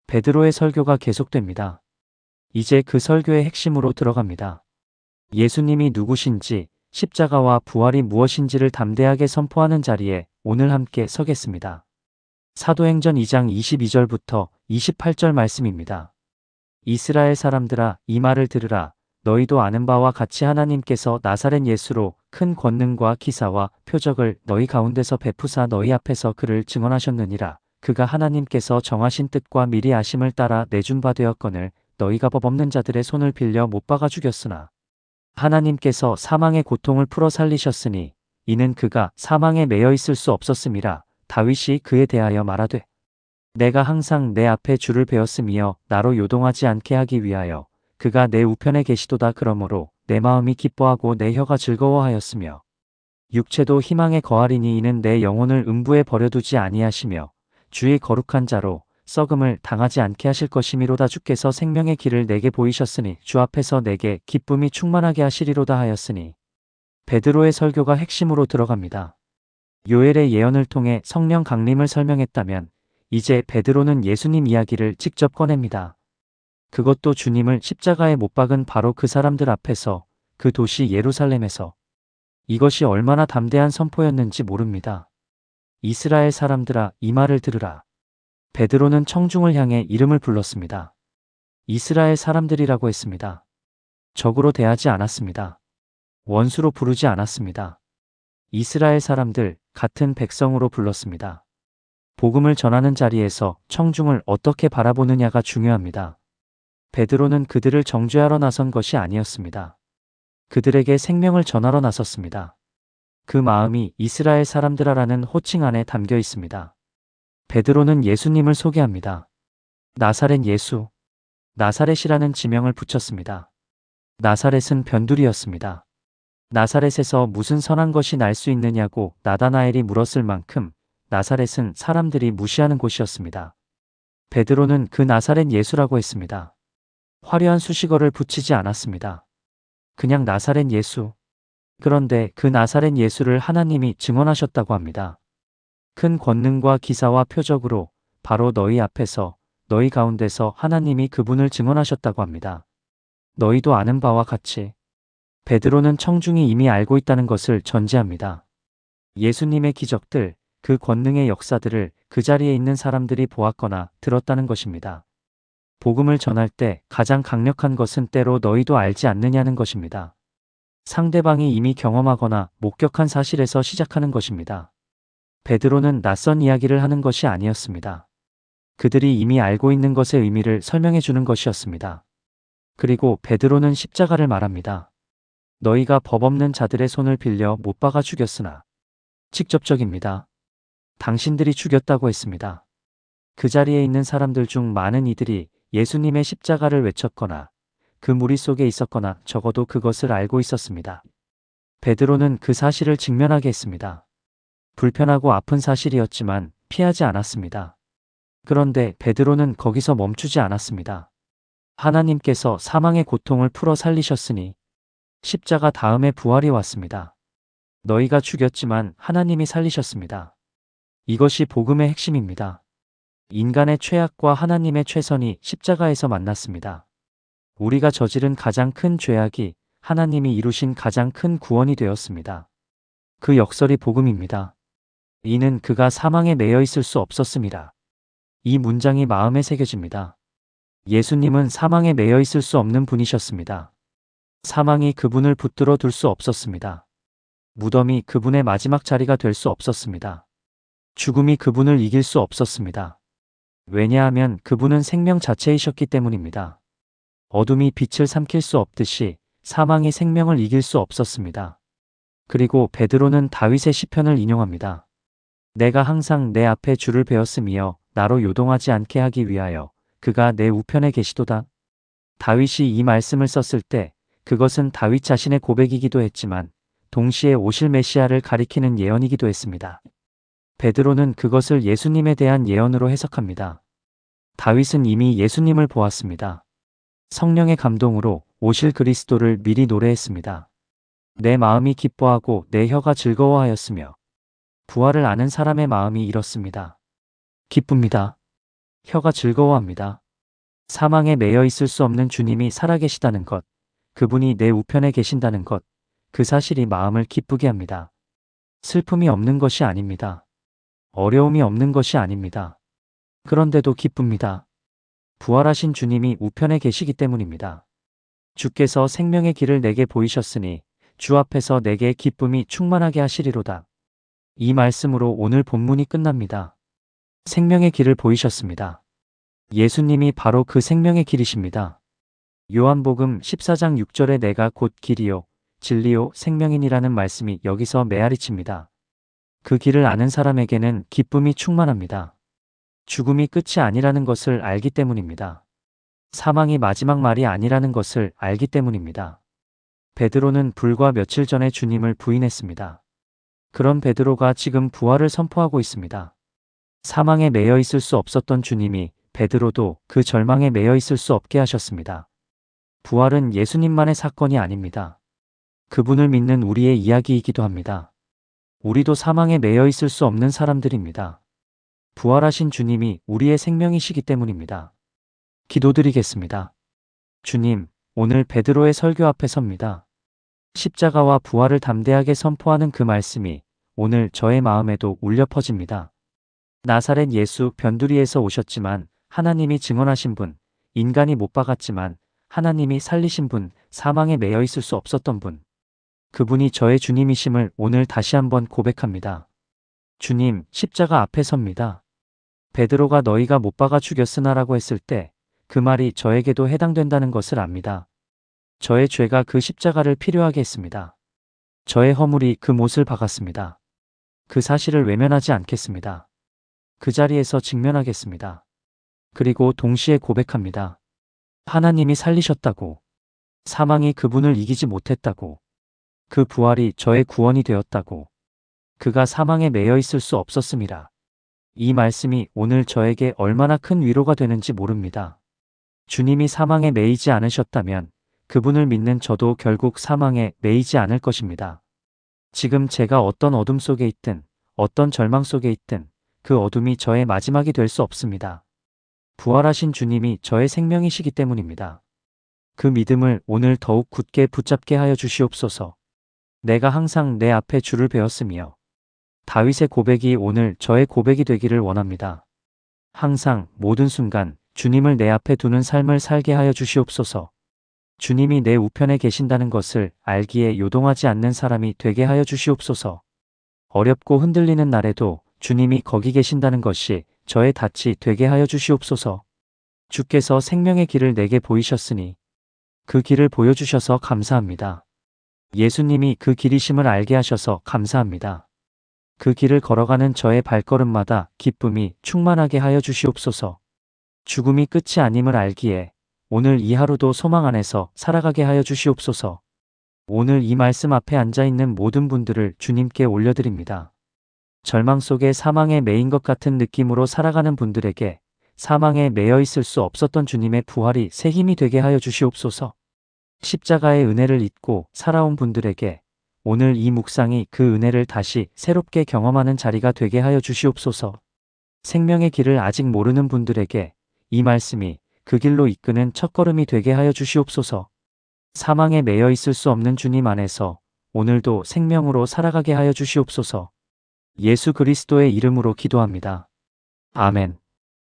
베드로의 설교가 계속됩니다. 이제 그 설교의 핵심으로 들어갑니다. 예수님이 누구신지, 십자가와 부활이 무엇인지를 담대하게 선포하는 자리에 오늘 함께 서겠습니다. 사도행전 2장 22절부터 28절 말씀입니다. 이스라엘 사람들아, 이 말을 들으라. 너희도 아는 바와 같이 하나님께서 나사렛 예수로 큰 권능과 기사와 표적을 너희 가운데서 베푸사 너희 앞에서 그를 증언하셨느니라. 그가 하나님께서 정하신 뜻과 미리 아심을 따라 내준 바 되었거늘 너희가 법 없는 자들의 손을 빌려 못 박아 죽였으나 하나님께서 사망의 고통을 풀어 살리셨으니 이는 그가 사망에 매여 있을 수 없었음이라. 다윗이 그에 대하여 말하되 내가 항상 내 앞에 주를 베었으며 나로 요동하지 않게 하기 위하여 그가 내 우편에 계시도다. 그러므로 내 마음이 기뻐하고 내 혀가 즐거워하였으며 육체도 희망에 거하리니 이는 내 영혼을 음부에 버려두지 아니하시며 주의 거룩한 자로 썩음을 당하지 않게 하실 것이미로다. 주께서 생명의 길을 내게 보이셨으니 주 앞에서 내게 기쁨이 충만하게 하시리로다 하였으니 베드로의 설교가 핵심으로 들어갑니다. 요엘의 예언을 통해 성령 강림을 설명했다면 이제 베드로는 예수님 이야기를 직접 꺼냅니다. 그것도 주님을 십자가에 못 박은 바로 그 사람들 앞에서, 그 도시 예루살렘에서. 이것이 얼마나 담대한 선포였는지 모릅니다. 이스라엘 사람들아, 이 말을 들으라. 베드로는 청중을 향해 이름을 불렀습니다. 이스라엘 사람들이라고 했습니다. 적으로 대하지 않았습니다. 원수로 부르지 않았습니다. 이스라엘 사람들, 같은 백성으로 불렀습니다. 복음을 전하는 자리에서 청중을 어떻게 바라보느냐가 중요합니다. 베드로는 그들을 정죄하러 나선 것이 아니었습니다. 그들에게 생명을 전하러 나섰습니다. 그 마음이 이스라엘 사람들아라는 호칭 안에 담겨 있습니다. 베드로는 예수님을 소개합니다. 나사렛 예수. 나사렛이라는 지명을 붙였습니다. 나사렛은 변두리였습니다. 나사렛에서 무슨 선한 것이 날 수 있느냐고 나다나엘이 물었을 만큼 나사렛은 사람들이 무시하는 곳이었습니다. 베드로는 그 나사렛 예수라고 했습니다. 화려한 수식어를 붙이지 않았습니다. 그냥 나사렛 예수. 그런데 그 나사렛 예수를 하나님이 증언하셨다고 합니다. 큰 권능과 기사와 표적으로 바로 너희 앞에서, 너희 가운데서 하나님이 그분을 증언하셨다고 합니다. 너희도 아는 바와 같이. 베드로는 청중이 이미 알고 있다는 것을 전제합니다. 예수님의 기적들, 그 권능의 역사들을 그 자리에 있는 사람들이 보았거나 들었다는 것입니다. 복음을 전할 때 가장 강력한 것은 때로 너희도 알지 않느냐는 것입니다. 상대방이 이미 경험하거나 목격한 사실에서 시작하는 것입니다. 베드로는 낯선 이야기를 하는 것이 아니었습니다. 그들이 이미 알고 있는 것의 의미를 설명해 주는 것이었습니다. 그리고 베드로는 십자가를 말합니다. 너희가 법 없는 자들의 손을 빌려 못 박아 죽였으나. 직접적입니다. 당신들이 죽였다고 했습니다. 그 자리에 있는 사람들 중 많은 이들이 예수님의 십자가를 외쳤거나 그 무리 속에 있었거나 적어도 그것을 알고 있었습니다. 베드로는 그 사실을 직면하게 했습니다. 불편하고 아픈 사실이었지만 피하지 않았습니다. 그런데 베드로는 거기서 멈추지 않았습니다. 하나님께서 사망의 고통을 풀어 살리셨으니 십자가 다음에 부활이 왔습니다. 너희가 죽였지만 하나님이 살리셨습니다. 이것이 복음의 핵심입니다. 인간의 최악과 하나님의 최선이 십자가에서 만났습니다. 우리가 저지른 가장 큰 죄악이 하나님이 이루신 가장 큰 구원이 되었습니다. 그 역설이 복음입니다. 이는 그가 사망에 매여 있을 수 없었음이라. 이 문장이 마음에 새겨집니다. 예수님은 사망에 매여 있을 수 없는 분이셨습니다. 사망이 그분을 붙들어 둘 수 없었습니다. 무덤이 그분의 마지막 자리가 될 수 없었습니다. 죽음이 그분을 이길 수 없었습니다. 왜냐하면 그분은 생명 자체이셨기 때문입니다. 어둠이 빛을 삼킬 수 없듯이 사망이 생명을 이길 수 없었습니다. 그리고 베드로는 다윗의 시편을 인용합니다. 내가 항상 내 앞에 주를 베었으며 나로 요동하지 않게 하기 위하여 그가 내 우편에 계시도다. 다윗이 이 말씀을 썼을 때 그것은 다윗 자신의 고백이기도 했지만 동시에 오실 메시아를 가리키는 예언이기도 했습니다. 베드로는 그것을 예수님에 대한 예언으로 해석합니다. 다윗은 이미 예수님을 보았습니다. 성령의 감동으로 오실 그리스도를 미리 노래했습니다. 내 마음이 기뻐하고 내 혀가 즐거워하였으며 부활을 아는 사람의 마음이 이렇습니다. 기쁩니다. 혀가 즐거워합니다. 사망에 매여 있을 수 없는 주님이 살아계시다는 것, 그분이 내 우편에 계신다는 것, 그 사실이 마음을 기쁘게 합니다. 슬픔이 없는 것이 아닙니다. 어려움이 없는 것이 아닙니다. 그런데도 기쁩니다. 부활하신 주님이 우편에 계시기 때문입니다. 주께서 생명의 길을 내게 보이셨으니 주 앞에서 내게 기쁨이 충만하게 하시리로다. 이 말씀으로 오늘 본문이 끝납니다. 생명의 길을 보이셨습니다. 예수님이 바로 그 생명의 길이십니다. 요한복음 14장 6절에 내가 곧 길이요 진리요 생명이니라는 말씀이 여기서 메아리칩니다. 그 길을 아는 사람에게는 기쁨이 충만합니다. 죽음이 끝이 아니라는 것을 알기 때문입니다. 사망이 마지막 말이 아니라는 것을 알기 때문입니다. 베드로는 불과 며칠 전에 주님을 부인했습니다. 그런 베드로가 지금 부활을 선포하고 있습니다. 사망에 매여 있을 수 없었던 주님이 베드로도 그 절망에 매여 있을 수 없게 하셨습니다. 부활은 예수님만의 사건이 아닙니다. 그분을 믿는 우리의 이야기이기도 합니다. 우리도 사망에 매여 있을 수 없는 사람들입니다. 부활하신 주님이 우리의 생명이시기 때문입니다. 기도드리겠습니다. 주님, 오늘 베드로의 설교 앞에 섭니다. 십자가와 부활을 담대하게 선포하는 그 말씀이 오늘 저의 마음에도 울려 퍼집니다. 나사렛 예수 변두리에서 오셨지만 하나님이 증언하신 분, 인간이 못 박았지만 하나님이 살리신 분, 사망에 매여 있을 수 없었던 분. 그분이 저의 주님이심을 오늘 다시 한번 고백합니다. 주님, 십자가 앞에 섭니다. 베드로가 너희가 못 박아 죽였으나라고 했을 때 그 말이 저에게도 해당된다는 것을 압니다. 저의 죄가 그 십자가를 필요하게 했습니다. 저의 허물이 그 못을 박았습니다. 그 사실을 외면하지 않겠습니다. 그 자리에서 직면하겠습니다. 그리고 동시에 고백합니다. 하나님이 살리셨다고, 사망이 그분을 이기지 못했다고, 그 부활이 저의 구원이 되었다고, 그가 사망에 매여 있을 수 없었음이라. 이 말씀이 오늘 저에게 얼마나 큰 위로가 되는지 모릅니다. 주님이 사망에 매이지 않으셨다면 그분을 믿는 저도 결국 사망에 매이지 않을 것입니다. 지금 제가 어떤 어둠 속에 있든 어떤 절망 속에 있든 그 어둠이 저의 마지막이 될 수 없습니다. 부활하신 주님이 저의 생명이시기 때문입니다. 그 믿음을 오늘 더욱 굳게 붙잡게 하여 주시옵소서. 내가 항상 내 앞에 주를 배웠으며 다윗의 고백이 오늘 저의 고백이 되기를 원합니다. 항상 모든 순간 주님을 내 앞에 두는 삶을 살게 하여 주시옵소서. 주님이 내 우편에 계신다는 것을 알기에 요동하지 않는 사람이 되게 하여 주시옵소서. 어렵고 흔들리는 날에도 주님이 거기 계신다는 것이 저의 닻이 되게 하여 주시옵소서. 주께서 생명의 길을 내게 보이셨으니 그 길을 보여주셔서 감사합니다. 예수님이 그 길이심을 알게 하셔서 감사합니다. 그 길을 걸어가는 저의 발걸음마다 기쁨이 충만하게 하여 주시옵소서. 죽음이 끝이 아님을 알기에 오늘 이 하루도 소망 안에서 살아가게 하여 주시옵소서. 오늘 이 말씀 앞에 앉아있는 모든 분들을 주님께 올려드립니다. 절망 속에 사망에 매인 것 같은 느낌으로 살아가는 분들에게 사망에 매여 있을 수 없었던 주님의 부활이 새 힘이 되게 하여 주시옵소서. 십자가의 은혜를 잊고 살아온 분들에게 오늘 이 묵상이 그 은혜를 다시 새롭게 경험하는 자리가 되게 하여 주시옵소서. 생명의 길을 아직 모르는 분들에게 이 말씀이 그 길로 이끄는 첫걸음이 되게 하여 주시옵소서. 사망에 매여 있을 수 없는 주님 안에서 오늘도 생명으로 살아가게 하여 주시옵소서. 예수 그리스도의 이름으로 기도합니다. 아멘.